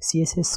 CSS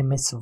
MS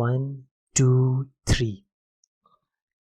1 2 3،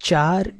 4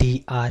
TR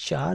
4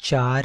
4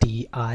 TR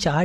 4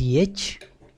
TH،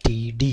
TD.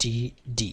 TD.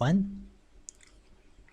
1.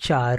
4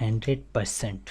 100%۔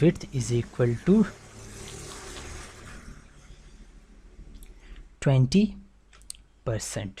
width is equal to 20%۔